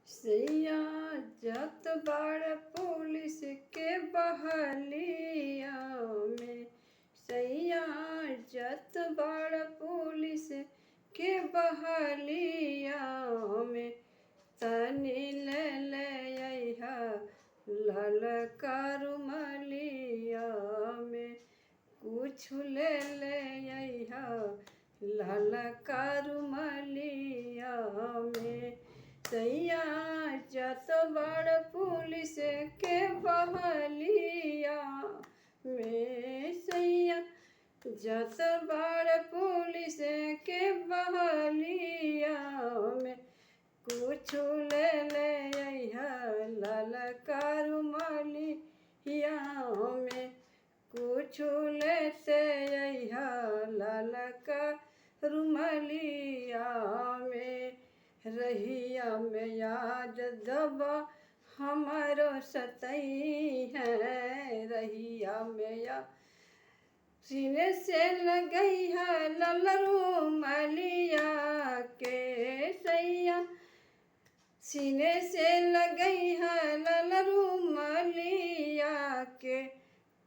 सैया जत बड़ पुलिस के बहलिया में। सैया जत बड़ पुलिस के बहलिया में। तनी ले ले अइहा ललका रुमलिया में। कुछ ले ले अइहा ललका रुमलिया में। सैया जत बड़ पुलिस के बहलिया में। सैया जत बड़ पुलिस के बहलिया में। कुछ ले ले अइहा ललका रुमलिया में। कुछ लेते अइहा ललका रुमलिया में। रहिया में आज दबा हमारो सतई है। रहिया में या सीने से लगई है ललरू मलिया के। सैया सीने से लगई है ललरू मलिया के।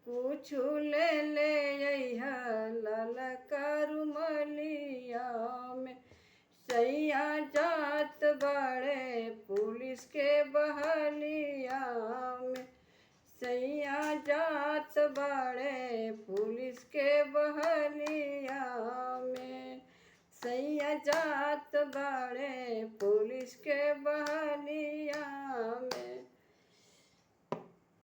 कुछ ले ले अइहा ललका रुमलिया में। सैया जात बड़े पुलिस के बहलिया में। सैया जात बड़े पुलिस के बहलिया में। सैया जात बड़े पुलिस के बहलिया में।